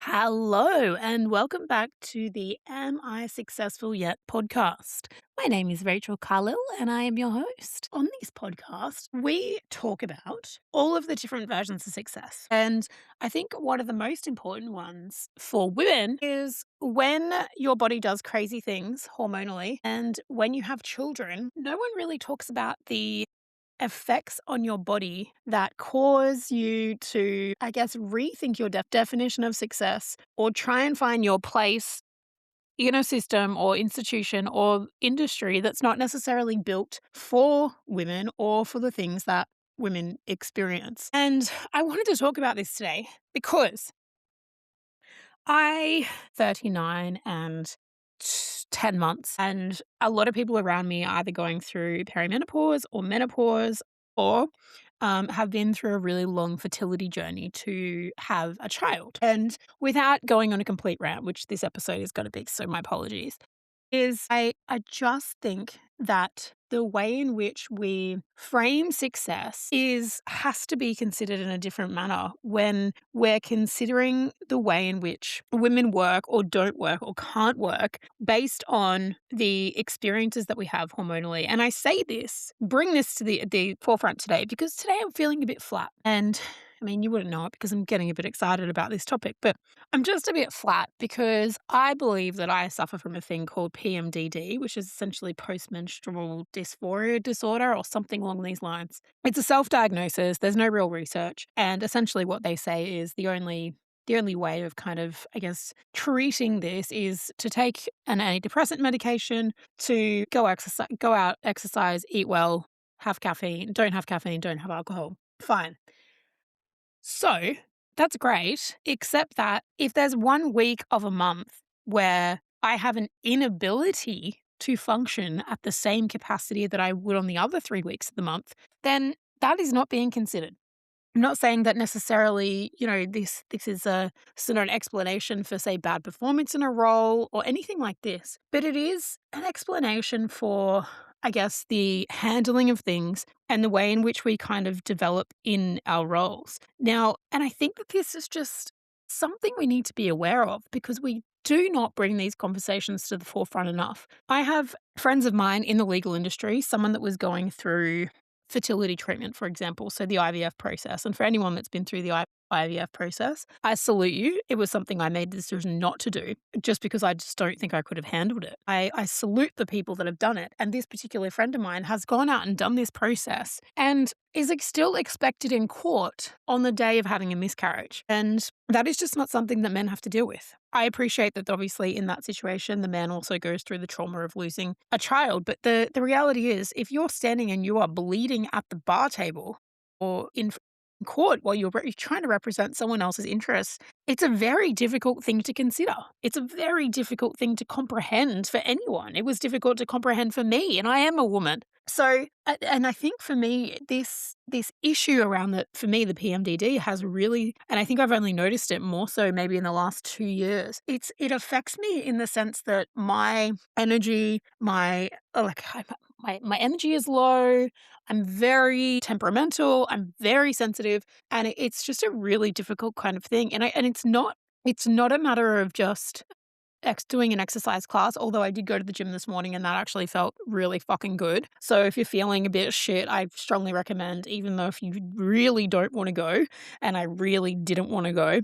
Hello, and welcome back to the Am I Successful Yet podcast. My name is Rachael Karlyl, and I am your host. On this podcast, we talk about all of the different versions of success. And I think one of the most important ones for women is when your body does crazy things hormonally, and when you have children, no one really talks about the effects on your body that cause you to, I guess, rethink your definition of success or try and find your place in a system or institution or industry that's not necessarily built for women or for the things that women experience. And I wanted to talk about this today because I 39 and 10 months, and a lot of people around me are either going through perimenopause or menopause or have been through a really long fertility journey to have a child. And without going on a complete rant, which this episode is going to be, so my apologies, I just think that the way in which we frame success has to be considered in a different manner when we're considering the way in which women work or don't work or can't work based on the experiences that we have hormonally. And I say this, bring this to the forefront today because today I'm feeling a bit flat. And I mean, you wouldn't know it because I'm getting a bit excited about this topic, but I'm just a bit flat because I believe that I suffer from a thing called PMDD, which is essentially postmenstrual dysphoria disorder or something along these lines. It's a self-diagnosis. There's no real research. And essentially what they say is the only way of kind of, I guess, treating this is to take an antidepressant medication, to go out, exercise, eat well, have caffeine, don't have alcohol. Fine. So that's great, except that if there's 1 week of a month where I have an inability to function at the same capacity that I would on the other 3 weeks of the month, then that is not being considered. I'm not saying that necessarily, this is an explanation for, say, bad performance in a role or anything like this, but it is an explanation for, I guess, the handling of things and the way in which we kind of develop in our roles. Now, and I think that this is just something we need to be aware of because we do not bring these conversations to the forefront enough. I have friends of mine in the legal industry, someone that was going through fertility treatment, for example, so the IVF process. And for anyone that's been through the IVF process, I salute you. It was something I made the decision not to do just because I just don't think I could have handled it. I salute the people that have done it. And this particular friend of mine has gone out and done this process and is still expected in court on the day of having a miscarriage. And that is just not something that men have to deal with. I appreciate that obviously in that situation, the man also goes through the trauma of losing a child. But the reality is, if you're standing and you are bleeding at the bar table or in court while you're trying to represent someone else's interests, it's a very difficult thing to consider. It's a very difficult thing to comprehend for anyone. It was difficult to comprehend for me, and I am a woman. So, and I think for me, this issue around for me, the PMDD has really, and I think I've only noticed it more so maybe in the last 2 years. It affects me in the sense that my energy, my energy is low. I'm very temperamental. I'm very sensitive, and it's just a really difficult kind of thing. And it's not a matter of just doing an exercise class, although I did go to the gym this morning and that actually felt really fucking good. So if you're feeling a bit shit, I strongly recommend, even though if you really don't want to go, and I really didn't want to go,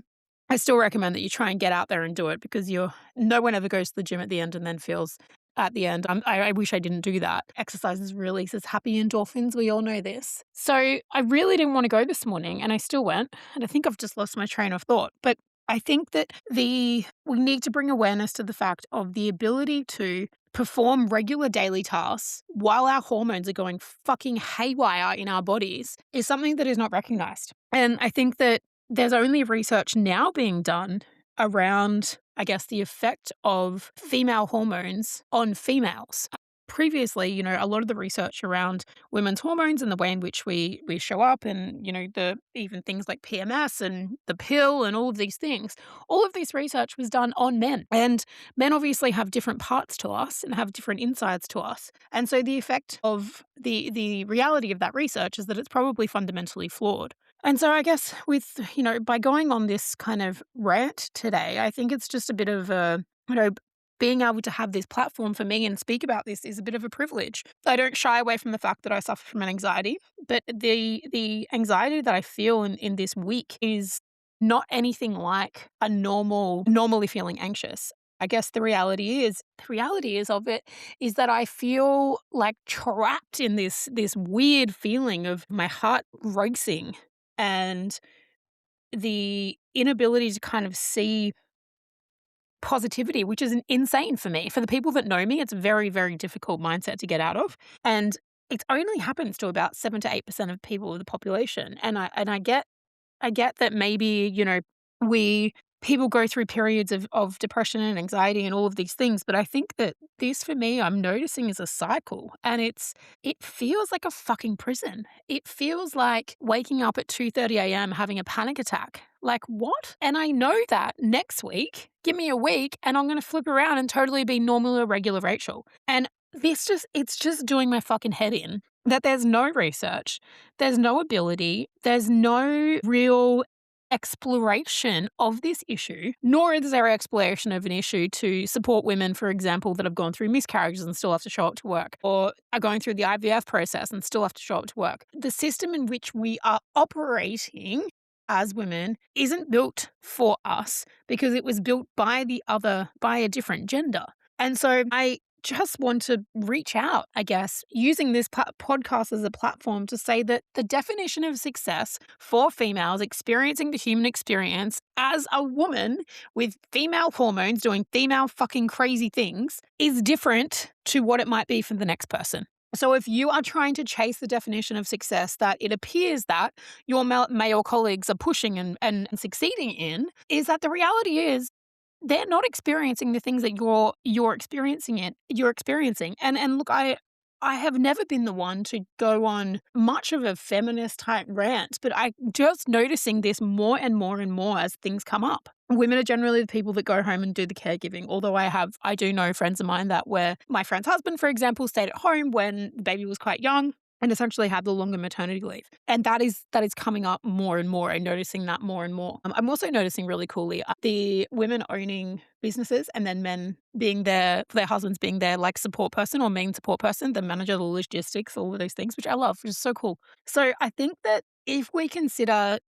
I still recommend that you try and get out there and do it because no one ever goes to the gym at the end and then feels at the end, I wish I didn't do that. Exercise releases happy endorphins. We all know this. So I really didn't want to go this morning and I still went. And I think I've just lost my train of thought. But I think that we need to bring awareness to the fact of the ability to perform regular daily tasks while our hormones are going fucking haywire in our bodies is something that is not recognized. And I think that there's only research now being done around, I guess, the effect of female hormones on females. Previously, a lot of the research around women's hormones and the way in which we show up and, even things like PMS and the pill and all of these things, all of this research was done on men. And men obviously have different parts to us and have different insides to us. And so the effect of the reality of that research is that it's probably fundamentally flawed. And so I guess with, by going on this kind of rant today, I think it's just a bit of a, being able to have this platform for me and speak about this is a bit of a privilege. I don't shy away from the fact that I suffer from an anxiety, but the anxiety that I feel in this week is not anything like a normally feeling anxious. I guess the reality is of it is that I feel like trapped in this weird feeling of my heart racing and the inability to kind of see positivity, which is insane for me. For the people that know me, it's a very, very difficult mindset to get out of. And it only happens to about 7 to 8% of people of the population. And I get that maybe, we people go through periods of depression and anxiety and all of these things, but I think that this for me, I'm noticing is a cycle and it feels like a fucking prison. It feels like waking up at 2:30 a.m. having a panic attack. Like what? And I know that next week, give me a week and I'm going to flip around and totally be normal or regular Rachel. And it's just doing my fucking head in that there's no research, there's no ability, there's no real exploration of this issue, nor is there exploration of an issue to support women, for example, that have gone through miscarriages and still have to show up to work, or are going through the IVF process and still have to show up to work. The system in which we are operating as women isn't built for us because it was built by by a different gender. And so I just want to reach out, I guess, using this podcast as a platform to say that the definition of success for females experiencing the human experience as a woman with female hormones doing female fucking crazy things is different to what it might be for the next person. So if you are trying to chase the definition of success that it appears that your male colleagues are pushing and succeeding in, is that the reality is they're not experiencing the things that you're experiencing. And look, I have never been the one to go on much of a feminist type rant, but I'm just noticing this more and more and more as things come up. Women are generally the people that go home and do the caregiving. Although I do know friends of mine that where my friend's husband, for example, stayed at home when the baby was quite young and essentially had the longer maternity leave. And that is coming up more and more. I'm noticing that more and more. I'm also noticing really coolly the women owning businesses and then men being there, their husbands being their like support person or main support person, the manager, the logistics, all of those things, which I love, which is so cool. So I think that if we consider,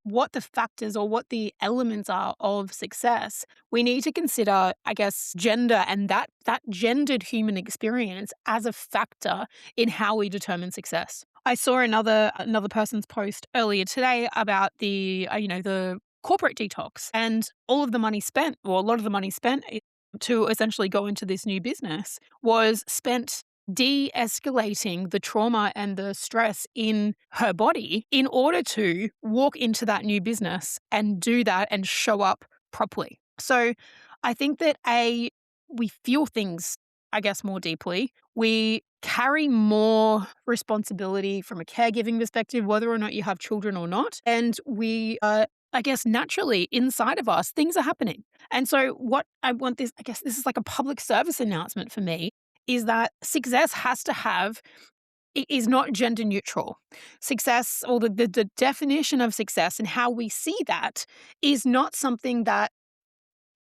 what the factors or what the elements are of success, we need to consider, I guess, gender and that gendered human experience as a factor in how we determine success. I saw another person's post earlier today about the corporate detox and all of the money spent, or a lot of the money spent to essentially go into this new business was spent de-escalating the trauma and the stress in her body in order to walk into that new business and do that and show up properly. So I think that we feel things, I guess, more deeply. We carry more responsibility from a caregiving perspective, whether or not you have children or not. And I guess naturally inside of us, things are happening. And so what I want I guess this is like a public service announcement for me, is that success has to have, it is not gender neutral. Success, or the definition of success and how we see that, is not something that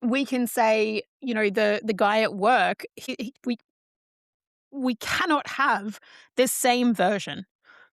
we can say, the guy at work, we cannot have the same version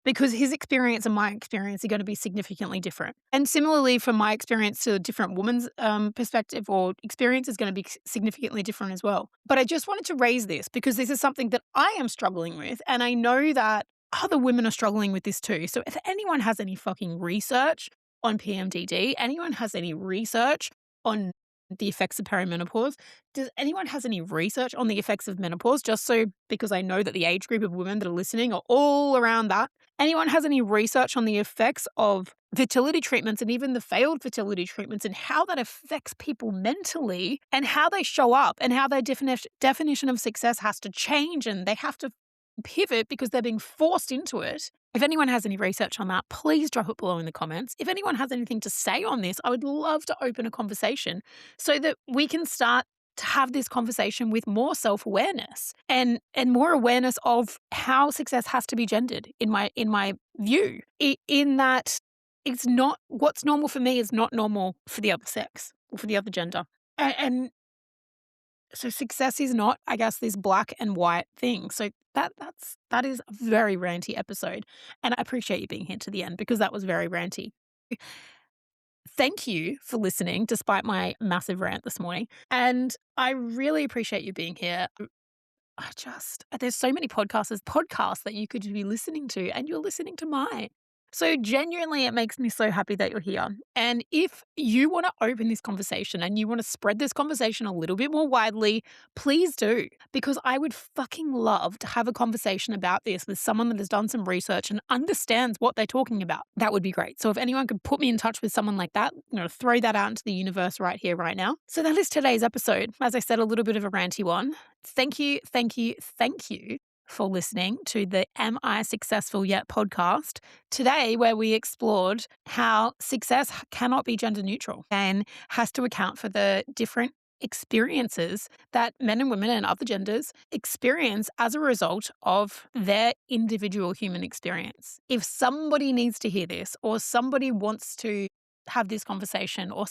because his experience and my experience are going to be significantly different. And similarly, from my experience to a different woman's perspective or experience is going to be significantly different as well. But I just wanted to raise this because this is something that I am struggling with. And I know that other women are struggling with this too. So if anyone has any fucking research on PMDD, anyone has any research on the effects of perimenopause, does anyone has any research on the effects of menopause? Just so, because I know that the age group of women that are listening are all around that. Anyone has any research on the effects of fertility treatments and even the failed fertility treatments and how that affects people mentally and how they show up and how their definition of success has to change and they have to pivot because they're being forced into it? If anyone has any research on that, please drop it below in the comments. If anyone has anything to say on this, I would love to open a conversation so that we can start to have this conversation with more self-awareness and more awareness of how success has to be gendered in my view. In that it's not what's normal for me is not normal for the other sex or for the other gender. And so success is not, I guess, this black and white thing. So that is a very ranty episode. And I appreciate you being here to the end because that was very ranty. Thank you for listening despite my massive rant this morning. And I really appreciate you being here. There's so many podcasts that you could be listening to, and you're listening to mine. So genuinely, it makes me so happy that you're here. And if you want to open this conversation and you want to spread this conversation a little bit more widely, please do, because I would fucking love to have a conversation about this with someone that has done some research and understands what they're talking about. That would be great. So if anyone could put me in touch with someone like that, I'm going to throw that out into the universe right here, right now. So that is today's episode. As I said, a little bit of a ranty one. Thank you, thank you, thank you for listening to the Am I Successful Yet podcast today, where we explored how success cannot be gender neutral and has to account for the different experiences that men and women and other genders experience as a result of their individual human experience. If somebody needs to hear this, or somebody wants to have this conversation, or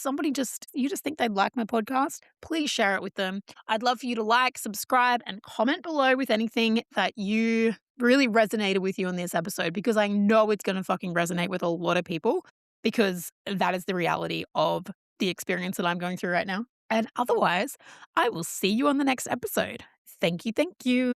you just think they'd like my podcast, please share it with them. I'd love for you to like, subscribe, and comment below with anything that you really resonated with you in this episode, because I know it's going to fucking resonate with a lot of people, because that is the reality of the experience that I'm going through right now. And otherwise, I will see you on the next episode. Thank you. Thank you.